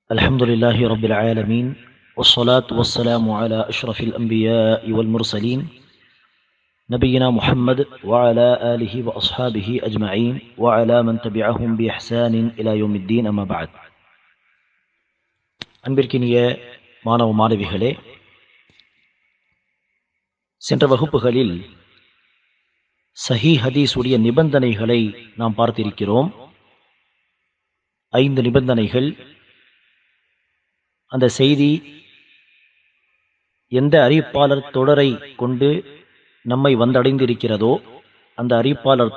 الحمد لله رب العالمين والصلاة والسلام على أشرف الأنبياء والمرسلين نبينا محمد وعلى آله وأصحابه أجمعين وعلى من تبعهم بإحسان إلى يوم الدين أما بعد அன்பிற்கினிய மாணவ மாணவிகளே, சென்ற வகுப்புகளில் சஹீஹ் ஹதீஸ் உடைய நிபந்தனைகளை நாம் பார்த்திருக்கிறோம். 5 நிபந்தனைகள். அந்த செய்தி எந்த அறிவிப்பாளர் தொடரை கொண்டு நம்மை வந்தடைந்திருக்கிறதோ அந்த அறிவிப்பாளர்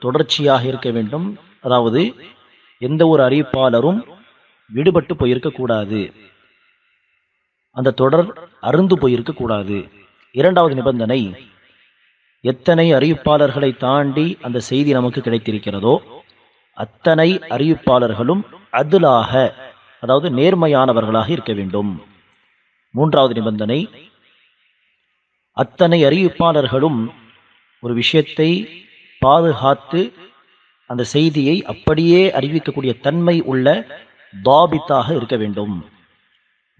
தொடர்ச்சியாக இருக்க வேண்டும். அதாவது எந்த ஒரு அறிவிப்பாளரும் விடுபட்டு போயிருக்கக்கூடாது, அந்த தொடர் அருந்து போயிருக்கக்கூடாது. 2வது நிபந்தனை, எத்தனை அறிவிப்பாளர்களை தாண்டி அந்த செய்தி நமக்கு கிடைத்திருக்கிறதோ அத்தனை அறிவிப்பாளர்களும் அதுலாக, அதாவது நேர்மையானவர்களாக இருக்க வேண்டும். 3வது நிபந்தனை, அத்தனை அறிவிப்பாளர்களும் ஒரு விஷயத்தை பாதுகாத்து அந்த செய்தியை அப்படியே அறிவிக்கக்கூடிய தன்மை உள்ள தாபித்தாக இருக்க வேண்டும்.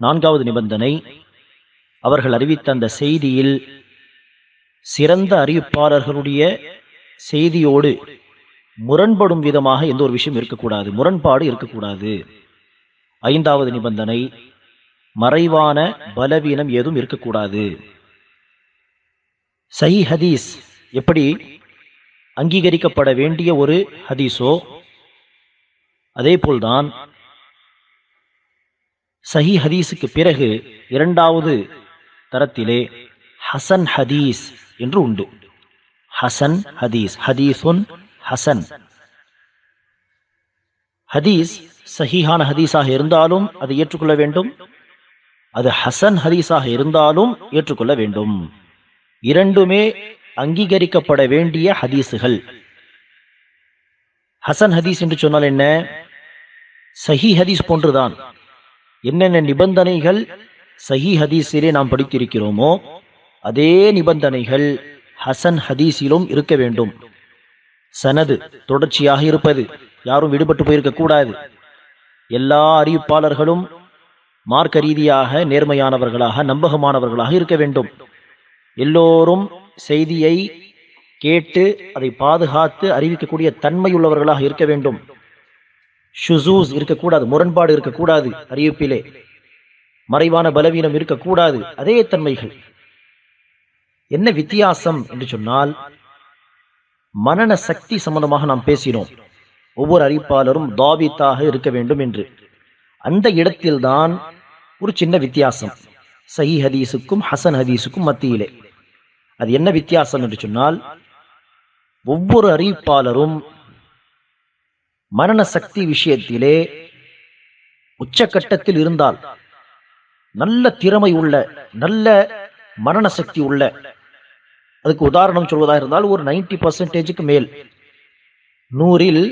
4வது நிபந்தனை, அவர்கள் அறிவித்த அந்த செய்தியில் சிறந்த அறிவிப்பாளர்களுடைய செய்தியோடு முரண்படும் விதமாக எந்த ஒரு விஷயம் இருக்கக்கூடாது, முரண்பாடு இருக்கக்கூடாது. 5வது நிபந்தனை, மறைவான பலவீனம் ஏதும் இருக்கக்கூடாது. சஹீஹ் ஹதீஸ் எப்படி அங்கீகரிக்கப்பட வேண்டிய ஒரு ஹதீஸோ அதே போல்தான் சஹீஹ் ஹதீஸுக்கு பிறகு 2வது தரத்திலே ஹசன் ஹதீஸ் என்று உண்டு. ஹசன் ஹதீஸ், ஹதீஸுன் ஹசன். ஹதீஸ் சஹீஹான ஹதீஸாக இருந்தாலும் அதை ஏற்றுக்கொள்ள வேண்டும், அது ஹசன் ஹதீஸாக இருந்தாலும் ஏற்றுக்கொள்ள வேண்டும். இரண்டுமே அங்கீகரிக்கப்பட வேண்டிய ஹதீஸுகள். ஹசன் ஹதீஸ் என்று சொன்னால் என்ன? சஹீஹ் ஹதீஸ் போன்றுதான். என்னென்ன நிபந்தனைகள் சஹீஹ் ஹதீஸிலே நாம் படித்திருக்கிறோமோ அதே நிபந்தனைகள் ஹசன் ஹதீஸிலும் இருக்க வேண்டும். சனது தொடர்ச்சியாக இருப்பது, யாரும் விடுபட்டு போயிருக்க கூடாது. எல்லா அறிவிப்பாளர்களும் மார்க்க ரீதியாக நேர்மையானவர்களாக, நம்பகமானவர்களாக இருக்க வேண்டும். எல்லோரும் செய்தியை கேட்டு அதை பாதுகாத்து அறிவிக்கக்கூடிய தன்மையுள்ளவர்களாக இருக்க வேண்டும். ஷுசூஸ் இருக்கக்கூடாது, முரண்பாடு இருக்கக்கூடாது, அறிவிப்பிலே மறைவான பலவீனம் இருக்கக்கூடாது. அதே தன்மைகள். என்ன வித்தியாசம் என்று சொன்னால், மனன சக்தி சம்பந்தமாக நாம் பேசினோம். ஒவ்வொரு அறிவிப்பாளரும் தாபித்தாக இருக்க வேண்டும் என்று. அந்த இடத்தில்தான் ஒரு சின்ன வித்தியாசம் சஹீஹ் ஹதீஸுக்கும் ஹசன் ஹதீஸுக்கும் மத்தியிலே. அது என்ன வித்தியாசம் என்று சொன்னால், ஒவ்வொரு அறிவிப்பாளரும் மனன சக்தி விஷயத்திலே உச்சகட்டத்தில் இருந்தால், நல்ல திறமை உள்ள, நல்ல மரண சக்தி உள்ள, அதுக்கு உதாரணம் சொல்வதாக இருந்தால் ஒரு 90% மேல், 100ல்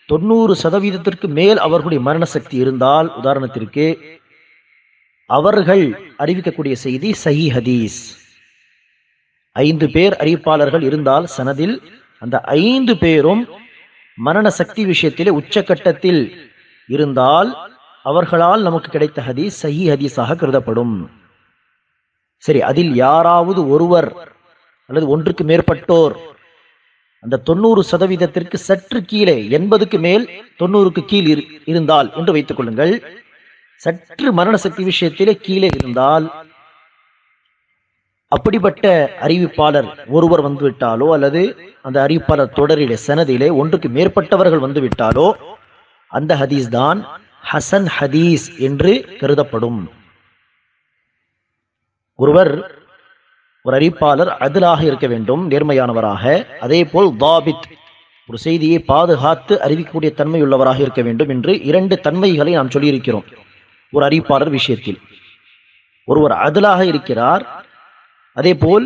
90% மேல் அவர்களுடைய மரண சக்தி இருந்தால், உதாரணத்திற்கு அவர்கள் அறிவிக்கக்கூடிய செய்தி சஹீஹ் ஹதீஸ். 5 பேர் அறிவிப்பாளர்கள் இருந்தால் சனதில் அந்த 5 பேரும் மரண சக்தி விஷயத்திலே உச்சகட்டத்தில் இருந்தால் அவர்களால் நமக்கு கிடைத்த ஹதீஸ் சஹீஹ் ஹதீஸாக கருதப்படும். சரி, அதில் யாராவது ஒருவர் அல்லது ஒன்றுக்கு மேற்பட்டோர் அந்த 90% சற்று கீழே, 80க்கு மேல் 90க்கு கீழ் இருந்தால் என்று வைத்துக் கொள்ளுங்கள், சற்று மரண சக்தி விஷயத்திலே கீழே இருந்தால், அப்படிப்பட்ட அறிவிப்பாளர் ஒருவர் வந்துவிட்டாலோ அல்லது அந்த அறிவிப்பாளர் தொடரிலே சனதிலே ஒன்றுக்கு மேற்பட்டவர்கள் வந்துவிட்டாலோ அந்த ஹதீஸ் தான் ஹசன் ஹதீஸ் என்று கருதப்படும். ஒரு அறிவிப்பாளர் அதுலாக இருக்க வேண்டும், நேர்மையானவராக. அதே போல் தாபித், ஒரு செய்தியை பாதுகாத்து அறிவிக்கக்கூடிய தன்மையுள்ளவராக இருக்க வேண்டும் என்று 2 தன்மைகளை நாம் சொல்லியிருக்கிறோம். ஒரு அறிவிப்பாளர் விஷயத்தில் ஒருவர் அதுலாக இருக்கிறார், அதே போல்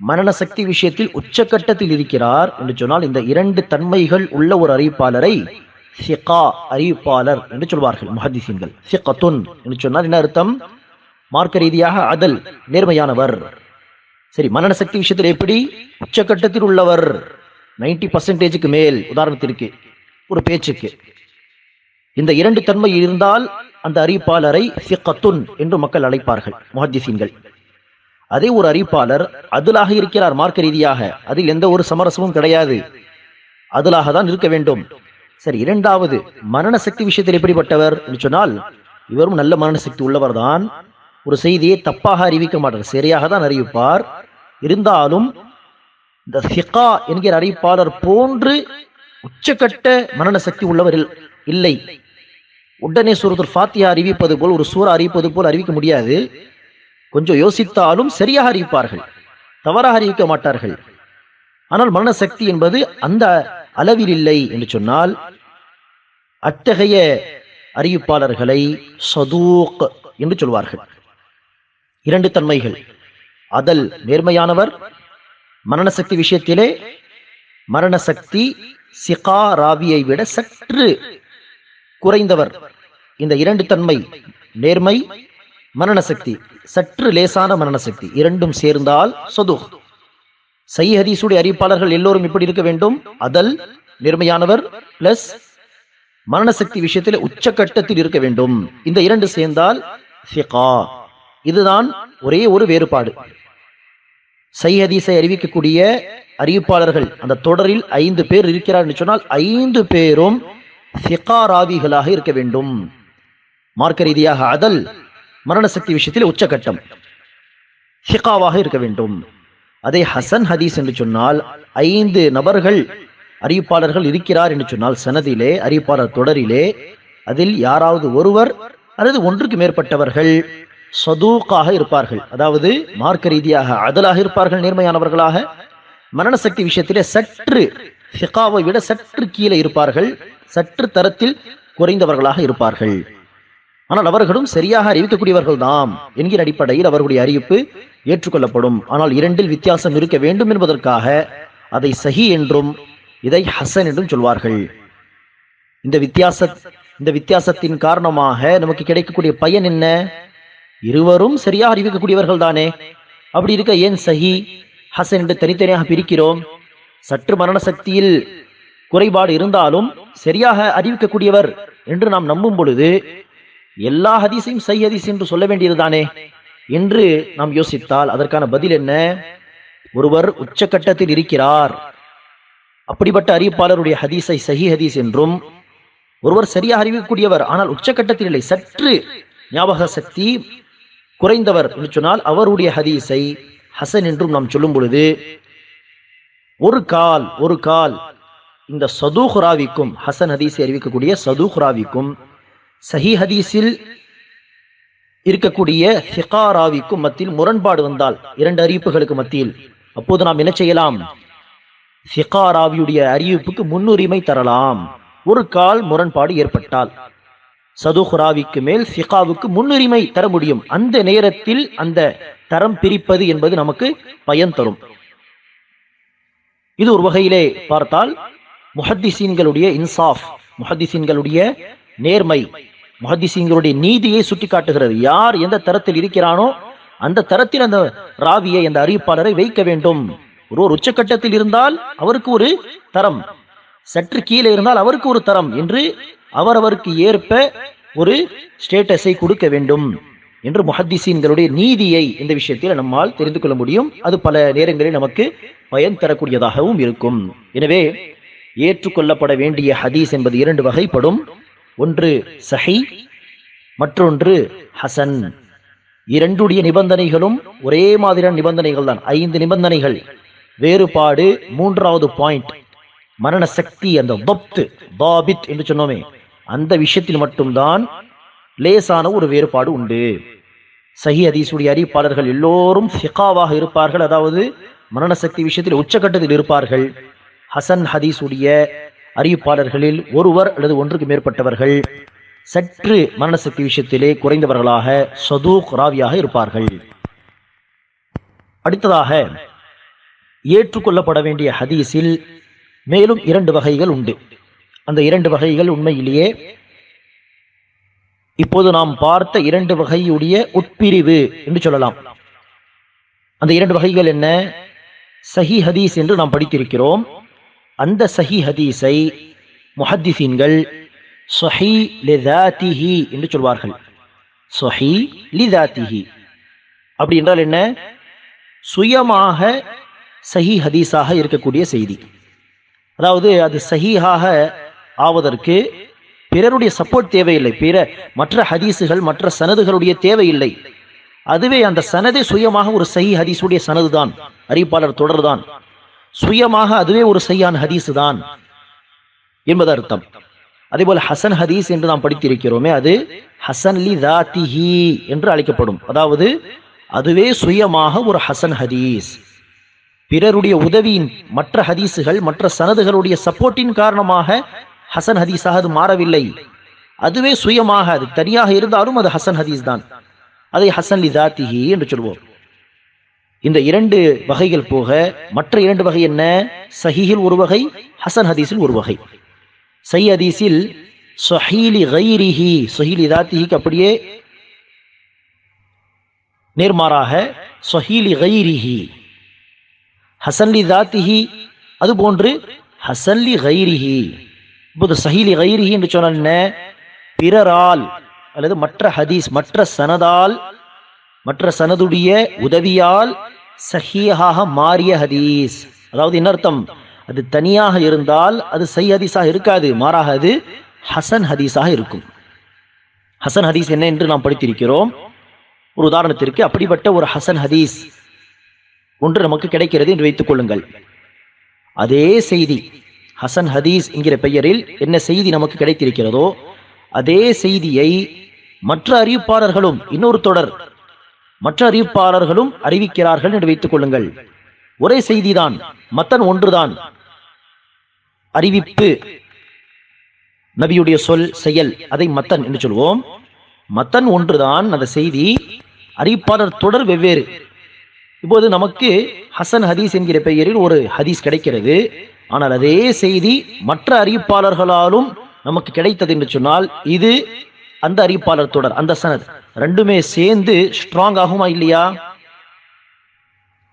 மரண சக்தி விஷயத்தில் உச்சகட்டத்தில் இருக்கிறார் என்று சொன்னால், இந்த 2 தன்மைகள் உள்ள ஒரு அறிவிப்பாளரை சிகா, அறிவிப்பாளர் என்று சொல்வார்கள் முஹத்திஸீன்கள். சிகத்துன் என்று சொன்னால் என்ன அர்த்தம்? மார்க்க ரீதியாக அதல், நேர்மையானவர். சரி, மரண சக்தி விஷயத்தில் எப்படி? உச்சகட்டத்தில் உள்ளவர், 90%க்கு மேல். உதாரணத்திற்கு ஒரு பேச்சுக்கு இந்த 2 தன்மை இருந்தால் அந்த அறிவிப்பாளரை சிக்கத்துன் என்று மக்கள் அழைப்பார்கள் முஹத்திஸீன்கள். அதே ஒரு அறிவிப்பாளர் அதுலாக இருக்கிறார், மார்க்க ரீதியாக அதில் எந்த ஒரு சமரசமும் கிடையாது, அதுலாக தான் இருக்க வேண்டும். சரி, இரண்டாவது மரண சக்தி விஷயத்தில் எப்படிப்பட்டவர் என்று சொன்னால், இவரும் நல்ல மரண சக்தி உள்ளவர் தான். ஒரு செய்தியை தப்பாக அறிவிக்க மாட்டார், சரியாக தான் அறிவிப்பார். இருந்தாலும் இந்த சிகா என்கிற அறிவிப்பாளர் போன்று உச்சக்கட்ட மரண சக்தி உள்ளவர் இல்லை. உடனே சூரத்துல் ஃபாத்திஹா அறிவிப்பது போல், ஒரு சூரா அறிவிப்பது போல் அறிவிக்க முடியாது. கொஞ்சம் யோசித்தாலும் சரியாக அறிவிப்பார்கள், தவறாக அறிவிக்க மாட்டார்கள். ஆனால் மரண சக்தி என்பது அந்த அளவில் இல்லை என்று சொன்னால், அத்தகைய அறிவிப்பாளர்களை சதூக் என்று சொல்வார்கள். இரண்டு தன்மைகள், அதல் நேர்மையானவர், மரண சக்தி விஷயத்திலே மரண சக்தி சிகா ராவியை விட சற்று குறைந்தவர். இந்த இரண்டு தன்மை, நேர்மை, மரண சக்தி, சற்று லேசான மரண சக்தி, இரண்டும் சேர்ந்தால் சதுக். சஹீஹ் ஹதீஸுடைய அறிவிப்பாளர்கள் எல்லோரும் இப்படி இருக்க வேண்டும், அதல் நேர்மையானவர் பிளஸ் மரண சக்தி விஷயத்தில் உச்சக்கட்டத்தில் இருக்க வேண்டும். இந்த இரண்டு சேர்ந்தால் சிகா. இதுதான் ஒரே ஒரு வேறுபாடு. சஹீஹ் ஹதீஸை அறிவிக்கக்கூடிய அறிவிப்பாளர்கள் அந்த தொடரில் 5 பேர் இருக்கிறார் என்று சொன்னால் 5 பேரும் சிகா ராவிகளாக இருக்க வேண்டும். மார்க்க ரீதியாக அதல், மரண சக்தி விஷயத்தில் உச்சகட்டம், சிகாவாக இருக்க வேண்டும். அதே ஹசன் ஹதீஸ் என்று சொன்னால் 5 நபர்கள் அறிவிப்பாளர்கள் இருக்கிறார் என்று சொன்னால் சனதிலே, அறிவிப்பாளர் தொடரிலே, அதில் யாராவது ஒருவர் அல்லது ஒன்றுக்கு மேற்பட்டவர்கள் சதூக்காக இருப்பார்கள், அதாவது மார்க்க ரீதியாக அதலாக இருப்பார்கள், நேர்மையானவர்களாக. மரண சக்தி விஷயத்திலே சற்று சிகாவை விட சற்று கீழே இருப்பார்கள், சற்று தரத்தில் குறைந்தவர்களாக இருப்பார்கள். ஆனால் அவர்களும் சரியாக அறிவிக்கக்கூடியவர்கள் தான் என்கிற அடிப்படையில் அவர்களுடைய அறிவிப்பு ஏற்றுக்கொள்ளப்படும். ஆனால் இரண்டில் வித்தியாசம் இருக்க வேண்டும் என்பதற்காக அதை சஹி என்றும் இதை ஹசன் என்றும் சொல்வார்கள். இந்த வித்தியாசத்தின் காரணமாக நமக்கு கிடைக்கக்கூடிய பயன் என்ன? இருவரும் சரியாக அறிவிக்கக்கூடியவர்கள் தானே. அப்படி இருக்க ஏன் சஹி ஹசன் என்று தனித்தனியாக பிரிக்கிறோம்? சற்று மரண சக்தியில் குறைபாடு இருந்தாலும் சரியாக அறிவிக்கக்கூடியவர் என்று நாம் நம்பும் பொழுது எல்லா ஹதீஸையும் சஹீஹ் ஹதீஸ் என்று சொல்ல வேண்டியதுதானே என்று நாம் யோசித்தால் அதற்கான பதில் என்ன? ஒருவர் உச்சக்கட்டத்தில் இருக்கிறார், அப்படிப்பட்ட அறிவிப்பாளருடைய ஹதீஸை சஹீஹ் ஹதீஸ் என்றும், ஒருவர் சரியாக அறிவிக்கக்கூடியவர் ஆனால் உச்சக்கட்டத்தில் இல்லை, சற்று ஞாபக சக்தி குறைந்தவர் என்று சொன்னால் அவருடைய ஹதீஸை ஹசன் என்றும் நாம் சொல்லும் பொழுது ஒரு கால் இந்த சதூக் ராவிக்கும், ஹசன் ஹதீஸை அறிவிக்கக்கூடிய சதூக் ராவிக்கும் சஹீஹ் ஹதீஸில் இருக்கக்கூடிய சிகா ராவிக்கும் மத்தியில் முரண்பாடு வந்தால், இரண்டு அறிவிப்புகளுக்கு மத்தியில், அப்போது நாம் என்ன செய்யலாம்? சிகா ராவியுடைய அறிவிப்புக்கு முன்னுரிமை தரலாம். ஒரு கால் முரண்பாடு ஏற்பட்டால் சதூக் ராவிக்கு மேல் சிகாவுக்கு முன்னுரிமை தர முடியும். அந்த நேரத்தில் அந்த தரம் பிரிப்பது என்பது நமக்கு பயன் தரும். இது ஒரு வகையிலே பார்த்தால் முஹத்திஸீன்களுடைய இன்சாஃப், முஹத்திஸீன்களுடைய நேர்மை, முஹத்திஸீன்களுடைய நீதியை சுட்டி காட்டுகிறது. யார் எந்த தரத்தில் இருக்கிறானோ அந்த தரத்தில் அந்த ராவியை, அந்த அறிவிப்பாளரை வைக்க வேண்டும். ஒரு உச்சக்கட்டத்தில் இருந்தால் அவருக்கு ஒரு தரம், சற்று கீழே இருந்தால் அவருக்கு ஒரு தரம் என்று அவரவருக்கு ஏற்ப ஒரு ஸ்டேட்டஸை கொடுக்க வேண்டும் என்று முஹத்திஸீன்களுடைய நீதியை இந்த விஷயத்தில் நம்மால் தெரிந்து கொள்ள முடியும். அது பல நேரங்களில் நமக்கு பயன் தரக்கூடியதாகவும் இருக்கும். எனவே ஏற்றுக்கொள்ளப்பட வேண்டிய ஹதீஸ் என்பது 2 வகைப்படும். ஒன்று சஹி, மற்றொன்று ஹசன். இரண்டுடைய நிபந்தனைகளும் ஒரே மாதிரியான நிபந்தனைகள் தான், 5 நிபந்தனைகள். வேறுபாடு 3வது பாயிண்ட், மரண சக்தி, அந்த தாபித் என்று சொன்னோமே, அந்த விஷயத்தில் மட்டும்தான் லேசான ஒரு வேறுபாடு உண்டு. சஹீஹ் ஹதீஸுடைய அறிவிப்பாளர்கள் எல்லோரும் சிகாவாக இருப்பார்கள், அதாவது மரண சக்தி விஷயத்தில் உச்சகட்டத்தில் இருப்பார்கள். ஹசன் ஹதீஸுடைய அறிவிப்பாளர்களில் ஒருவர் அல்லது ஒன்றுக்கு மேற்பட்டவர்கள் சற்று மரண சக்தி விஷயத்திலே குறைந்தவர்களாக சதூக் ராவியாக இருப்பார்கள். அடுத்ததாக ஏற்றுக்கொள்ளப்பட வேண்டிய ஹதீஸில் மேலும் 2 வகைகள் உண்டு. அந்த 2 வகைகள் உண்மையிலேயே இப்போது நாம் பார்த்த 2 வகையுடைய உட்பிரிவு என்று சொல்லலாம். அந்த 2 வகைகள் என்ன? சஹீஹ் ஹதீஸ் என்று நாம் படித்திருக்கிறோம். அந்த சஹீஹ் ஹதீஸை முஹத்திஸீன்கள் சொஹி லிதாத்திஹி என்று சொல்வார்கள். சொஹி லிதாத்திஹி அப்படி என்றால் என்ன? சுயமாக சஹி ஹதீஸாக இருக்கக்கூடிய செய்தி. அதாவது அது சஹீஹாக ஆவதற்கு பிறருடைய சப்போர்ட் தேவையில்லை, மற்ற ஹதீஸுகள் மற்ற சனதுகளுடைய தேவையில்லை. அதுவே அந்த சனதே சுயமாக ஒரு சஹி ஹதீஸுடைய சனது தான், அறிவிப்பாளர் தொடர்தான், சுயமாக அதுவே ஒரு சஹீஹான ஹதீஸ் தான் என்பது அர்த்தம். அதேபோல் ஹசன் ஹதீஸ் என்று நாம் படித்திருக்கிறோமே, அது ஹசன் லி தாத்திஹி என்று அழைக்கப்படும். அதாவது அதுவே சுயமாக ஒரு ஹசன் ஹதீஸ், பிறருடைய உதவியின் மற்ற ஹதீஸுகள் மற்ற சனதுகளுடைய சப்போர்ட்டின் காரணமாக ஹசன் ஹதீஸாக அது மாறவில்லை. அதுவே சுயமாக அது தனியாக இருந்தாலும் அது ஹசன் ஹதீஸ் தான். அதை ஹசன் லி தாத்திஹி என்று சொல்வோம். இந்த இரண்டு வகைகள் போக மற்ற இரண்டு வகை என்ன? சஹீஹில் ஒரு வகை, ஹசன் ஹதீஸில் ஒரு வகை. சஹீஹ் ஹதீஸில் ஸஹீலி கைரிஹி, ஸஹீலி தாத்திஹிக்கு அப்படியே நேர்மாறாக ஸஹீலி கைரிஹி, ஹசன்லி தாத்திஹி அதுபோன்று ஹசன்லி கைரிஹி. இப்போது சஹீலி கைரிஹி என்று சொன்னால் என்ன? பிறரால் அல்லது மற்ற ஹதீஸ் மற்ற சனதால் மற்ற சனதுடைய உதவியால் சஹீஹாக மாறிய ஹதீஸ். அதாவது என்ன அர்த்தம்? அது தனியாக இருந்தால் அது சஹீஹ் ஹதீஸாக இருக்காது, மாறாக அது ஹசன் ஹதீஸாக இருக்கும். ஹசன் ஹதீஸ் என்ன என்று நாம் படித்திருக்கிறோம். ஒரு உதாரணத்திற்கு அப்படிப்பட்ட ஒரு ஹசன் ஹதீஸ் ஒன்று நமக்கு கிடைக்கிறது என்று வைத்துக் கொள்ளுங்கள். அதே செய்தி ஹசன் ஹதீஸ் என்கிற பெயரில் என்ன செய்தி நமக்கு கிடைத்திருக்கிறதோ அதே செய்தியை மற்ற அறிவிப்பாளர்களும் இன்னொரு தொடர் மற்ற அறிவிப்பாளர்களும் அறிவிக்கிறார்கள் என்று வைத்துக் கொள்ளுங்கள். ஒரே செய்திதான், மத்தன் ஒன்றுதான், அறிவிப்பு நபியுடைய சொல் செயல் அதை மத்தன் என்று சொல்வோம். மத்தன் ஒன்றுதான், அந்த செய்தி, அறிவிப்பாளர் தொடர் வெவ்வேறு. இப்போது நமக்கு ஹசன் ஹதீஸ் என்கிற பெயரில் ஒரு ஹதீஸ் கிடைக்கிறது. ஆனால் அதே செய்தி மற்ற அறிவிப்பாளர்களாலும் நமக்கு கிடைத்தது என்று சொன்னால் இது அந்த அறிவிப்பாளர் தொடர், அந்த சனத் ரெண்டுமே சேர்ந்து ஸ்ட்ராங் ஆகுமா இல்லையா?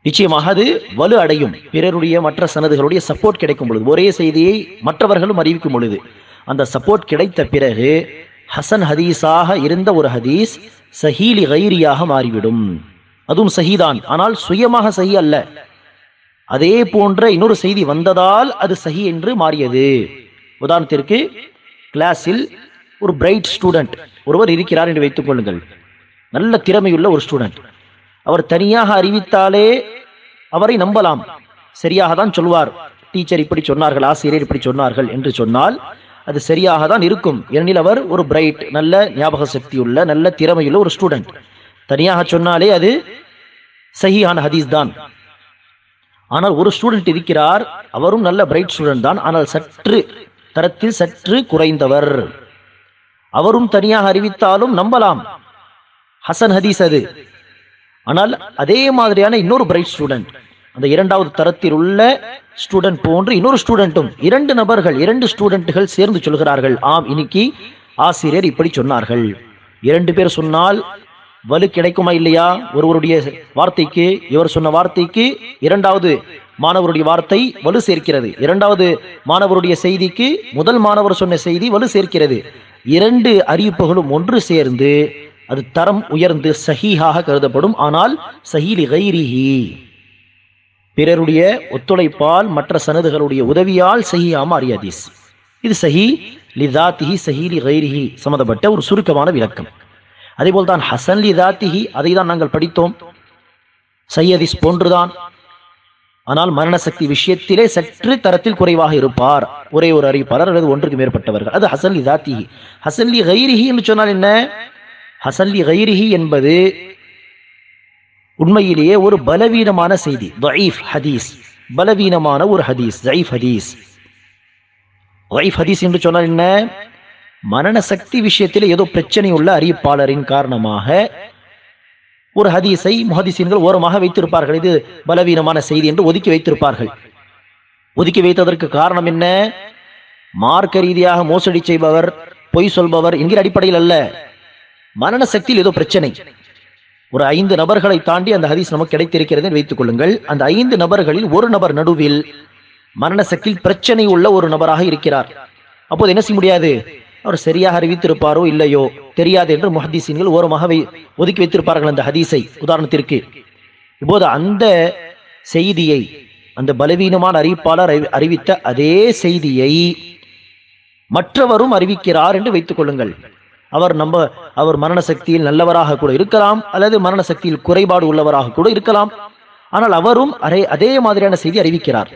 நிச்சயமாக அது வலு அடையும். பிறருடைய மற்ற சனதுகளுடைய சப்போர்ட் கிடைக்கும் பொழுது, ஒரே செய்தியை மற்றவர்களும் அறிவிக்கும் பொழுது அந்த சப்போர்ட் கிடைத்த பிறகு ஹசன் ஹதீஸாக இருந்த ஒரு ஹதீஸ் சஹீலி கைரியாக மாறிவிடும். அதுவும் சஹீதான், ஆனால் சுயமாக சஹி அல்ல. அதே போன்ற இன்னொரு செய்தி வந்ததால் அது சஹி என்று மாறியது. உதாரணத்திற்கு, கிளாஸில் ஒரு பிரைட் ஸ்டூடெண்ட் ஒருவர் இருக்கிறார் என்று வைத்துக் கொள்ளுங்கள். நல்ல திறமையுள்ள ஒரு ஸ்டூடெண்ட். அவர் தனியாக அறிவித்தாலே அவரை நம்பலாம், சரியாக தான் சொல்வார். டீச்சர் இப்படி சொன்னார்கள், ஆசிரியர் இப்படி சொன்னார்கள் என்று சொன்னால் அது சரியாக தான் இருக்கும். ஏனெனில் அவர் ஒரு பிரைட், நல்ல ஞாபக சக்தியுள்ள நல்ல திறமையுள்ள ஒரு ஸ்டூடெண்ட். தனியாக சொன்னாலே அது சஹீஹான ஹதீஸ் தான். ஆனால் ஒரு ஸ்டூடெண்ட் இருக்கிறார், அவரும் நல்ல பிரைட் ஸ்டூடெண்ட் தான், ஆனால் சற்று தரத்தில் சற்று குறைந்தவர். அவரும் தனியாக அறிவித்தாலும் நம்பலாம், ஹசன் ஹதீஸ் அது. ஆனால் அதே மாதிரியான இன்னொரு பிரைட் ஸ்டூடெண்ட், அந்த இரண்டாவது தரத்தில் உள்ள ஸ்டூடெண்ட் போன்று இன்னொரு ஸ்டூடெண்ட்டும், இரண்டு நபர்கள், இரண்டு ஸ்டூடெண்ட்டுகள் சேர்ந்து சொல்கிறார்கள், ஆம் இன்னைக்கு ஆசிரியர் இப்படி சொன்னார்கள். இரண்டு பேர் சொன்னால் வலு கிடைக்குமா இல்லையா? ஒருவருடைய வார்த்தைக்கு, இவர் சொன்ன வார்த்தைக்கு இரண்டாவது மாணவருடைய வார்த்தை வலு சேர்க்கிறது. இரண்டாவது மாணவருடைய செய்திக்கு முதல் மாணவர் சொன்ன செய்தி வலு சேர்க்கிறது. இரண்டு அறிவிப்புகளும் ஒன்று சேர்ந்து அது தரம் உயர்ந்து சஹீஹாக கருதப்படும். ஆனால் சஹீலி கைரிஹி, பிறருடைய ஒத்துழைப்பால் மற்ற சனதுகளுடைய உதவியால் சஹீஹா மாறிய ஹதீஸ். இது சஹீ லிதாத்திஹி சஹீலி கைரிஹி சம்பந்தப்பட்ட ஒரு சுருக்கமான விளக்கம். அதேபோல் தான் ஹசன் லிதாத்திஹி, அதை தான் நாங்கள் படித்தோம். சஹீஹ் ஹதீஸ் போன்றுதான், ஆனால் மரண சக்தி விஷயத்திலே சற்று தரத்தில் குறைவாக இருப்பார், ஒரே ஒரு அறிவிப்பாளர் அல்லது ஒன்றுக்கு மேற்பட்டவர்கள். அது ஹசன் லிதாத்திஹி. ஹசன் லி கைரிஹி என்று சொன்னால் என்ன? ஹசன் லி கைரிஹி என்பது உண்மையிலேயே ஒரு பலவீனமான செய்தி, தஈஃப் ஹதீஸ், பலவீனமான ஒரு ஹதீஸ், தஈஃப் ஹதீஸ். தஈஃப் ஹதீஸ் என்று சொன்னால் என்ன? மரண சக்தி விஷயத்தில் ஏதோ பிரச்சனை உள்ள அறிவிப்பாளரின் காரணமாக ஒரு ஹதீஸை முஹதிஸீன்கள் ஓரமாக வைத்திருப்பார்கள். இது பலவீனமான செய்தி என்று ஒதுக்கி வைத்திருப்பார்கள். ஒதுக்கி வைத்ததற்கு காரணம் என்ன? மார்க்க ரீதியாக மோசடி செய்பவர், பொய் சொல்பவர் என்கிற அடிப்படையில் அல்ல. மரண சக்தியில் ஏதோ பிரச்சனை. ஒரு 5 நபர்களை தாண்டி அந்த ஹதீஸ் நமக்கு கிடைத்திருக்கிறது என்று வைத்துக் கொள்ளுங்கள். அந்த 5 நபர்களில் ஒரு நபர் நடுவில் மரண சக்தியில் பிரச்சனை உள்ள ஒரு நபராக இருக்கிறார். அப்போது என்ன செய்ய முடியாது? அவர் சரியாக அறிவித்திருப்பாரோ இல்லையோ தெரியாது என்று முஹத்திஸீன்கள் ஓரமாக ஒதுக்கி வைத்திருப்பார்கள் அந்த ஹதீஸை. உதாரணத்திற்கு இப்போது அந்த செய்தியை, அந்த பலவீனமான அறிவிப்பாளர் அறிவித்த அதே செய்தியை மற்றவரும் அறிவிக்கிறார் என்று வைத்துக் கொள்ளுங்கள். அவர் மரண சக்தியில் நல்லவராக கூட இருக்கலாம், அல்லது மரண சக்தியில் குறைபாடு உள்ளவராக கூட இருக்கலாம். ஆனால் அவரும் அதே மாதிரியான செய்தி அறிவிக்கிறார்.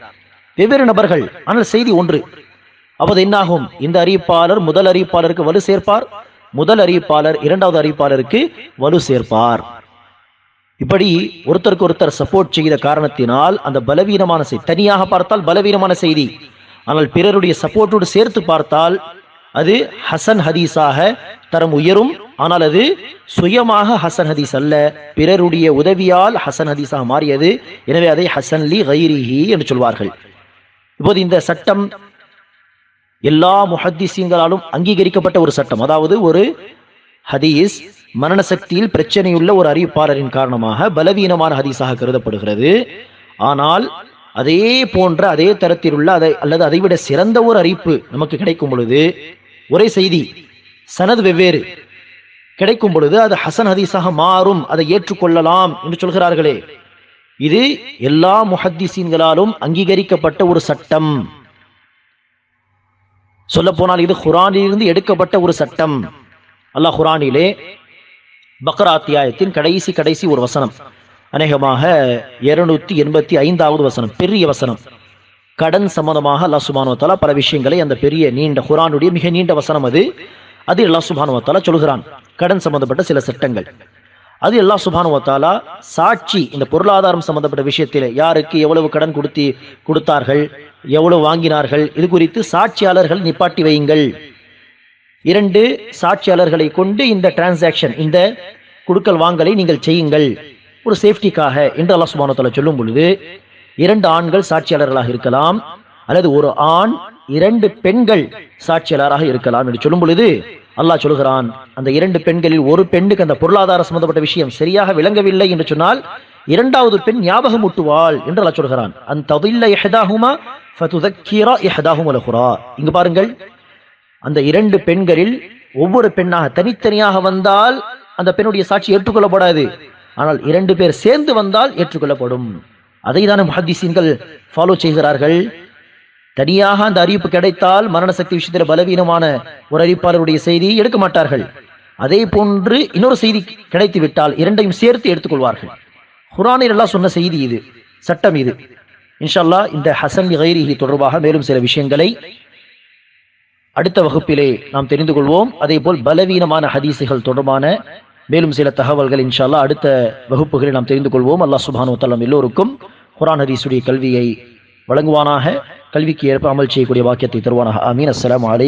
வெவ்வேறு நபர்கள், ஆனால் செய்தி ஒன்று. அப்போது என்னாகும்? இந்த அறிவிப்பாளர் முதல் அறிவிப்பாளருக்கு வலு சேர்ப்பார், முதல் அறிவிப்பாளர் இரண்டாவது அறிவிப்பாளருக்கு வலு சேர்ப்பார். இப்படி ஒருத்தருக்கு ஒருத்தர் சப்போர்ட் செய்த காரணத்தினால் அந்த பலவீனமான செய்தி, தனியாக பார்த்தால் பலவீனமான செய்தி, ஆனால் பிறருடைய சப்போர்ட்டோடு சேர்த்து பார்த்தால் அது ஹசன் ஹதீஸாக தரம் உயரும். ஆனால் அது சுயமாக ஹசன் ஹதீஸ் அல்ல, பிறருடைய உதவியால் ஹசன் ஹதீஸாக மாறியது. எனவே அதை ஹசன் லி கைரிஹி என்று சொல்வார்கள். இப்போது இந்த சட்டம் எல்லா முஹத்திஸீன்களாலும் அங்கீகரிக்கப்பட்ட ஒரு சட்டம். அதாவது ஒரு ஹதீஸ் மரண சக்தியில் பிரச்சனையுள்ள ஒரு அறிவிப்பாளரின் காரணமாக பலவீனமான ஹதீஸாக கருதப்படுகிறது. ஆனால் அதே போன்ற அதே தரத்தில் உள்ள அல்லது அதைவிட சிறந்த ஒரு அறிவிப்பு நமக்கு கிடைக்கும் பொழுது, ஒரே செய்தி சனது வெவ்வேறு கிடைக்கும் பொழுது அது ஹசன் ஹதீஸாக மாறும், அதை ஏற்றுக்கொள்ளலாம் என்று சொல்கிறார்களே, இது எல்லா முஹத்திஸீன்களாலும் அங்கீகரிக்கப்பட்ட ஒரு சட்டம். சொல்ல போனால் இது குர்ஆனிலிருந்து எடுக்கப்பட்ட ஒரு சட்டம். அல்லாஹ் குர்ஆனிலே பக்ரா அத்தியாயத்தின் கடைசி ஒரு வசனம், அநேகமாக 285வது வசனம், பெரிய வசனம், கடன் சம்பந்தமாக அல்லாஹ் சுப்ஹானஹு வ தஆலா பல விஷயங்களை, அந்த பெரிய நீண்ட குர்ஆனுடைய மிக நீண்ட வசனம் அது அல்லாஹ் சுப்ஹானஹு வ தஆலா சொல்கிறான். கடன் சம்பந்தப்பட்ட சில சட்டங்கள் அது அல்லாஹ் சுப்ஹானஹு வ தஆலா சாட்சி, இந்த பொருளாதாரம் சம்பந்தப்பட்ட விஷயத்தில் யாருக்கு எவ்வளவு கடன் கொடுத்தார்கள், எவ்வளவு வாங்கினார்கள், இது குறித்து சாட்சியாளர்கள் நிப்பாட்டி வையுங்கள். 2 சாட்சியாளர்களை கொண்டு இந்த டிரான்சாக்ஷன், இந்த குடுக்கல் வாங்கலை நீங்கள் செய்யுங்கள், ஒரு சேஃப்டிக்காக என்று அல்லாஹ் சுப்ஹானஹு வ தஆலா சொல்லும் பொழுது 2 ஆண்கள் சாட்சியாளர்களாக இருக்கலாம், அல்லது ஒரு ஆண் 2 பெண்கள் சாட்சியாளராக இருக்கலாம் என்று சொல்லும் பொழுது அல்லாஹ் சொல்கிறான், அந்த 2 பெண்களில் ஒரு பெண்ணுக்கு அந்த பொருளாதார சம்பந்தப்பட்ட விஷயம் சரியாக விளங்கவில்லை என்று சொன்னால் இரண்டாவது பெண் ஞாபகம் ஊட்டுவாள் என்று அல்லாஹ் சொல்கிறான். அன்ததில்ல இஹ்தாஹுமா ஃபதுதக்கிர இஹ்தாஹுமா அல்-உக்ரா. இங்கு பாருங்கள், அந்த 2 பெண்களில் ஒவ்வொரு பெண்ணாக தனித்தனியாக வந்தால் அந்த பெண்ணுடைய சாட்சி ஏற்றுக்கொள்ளப்படாது. ஆனால் 2 பேர் சேர்ந்து வந்தால் ஏற்றுக்கொள்ளப்படும். அதை தானே முஹத்திஸீன்கள் ஃபாலோ செய்கிறார்கள். தனியாக அந்த அறிவிப்பு கிடைத்தால் மரண சக்தி விஷயத்தில் பலவீனமான ஒரு அறிவிப்பாளருடைய செய்தியை எடுக்க மாட்டார்கள். அதே போன்று இன்னொரு செய்தி கிடைத்து விட்டால் 2ஐயும் சேர்த்து எடுத்துக்கொள்வார்கள். குர்ஆனில் அல்லாஹ் சொன்ன செய்தி இது, சட்டம் இது. இன்ஷா அல்லாஹ் இந்த ஹசன் லி கைரிஹி தொடர்பாக மேலும் சில விஷயங்களை அடுத்த வகுப்பிலே நாம் தெரிந்து கொள்வோம். அதே போல் பலவீனமான ஹதீஸுகள் தொடர்பான மேலும் சில தகவல்கள் இன்ஷா அல்லாஹ் அடுத்த வகுப்புகளில் நாம் தெரிந்து கொள்வோம். அல்லாஹ் சுப்ஹானஹு வ தஆலா எல்லோருக்கும் குர்ஆன் ஹதீஸுடைய கல்வியை வழங்குவானாக, கல்விக்கு ஏற்ப அமல் செய்யக்கூடிய வாக்கியத்தை தருவானாக. ஆமீன். அஸ்ஸலாமு அலைக்கும்.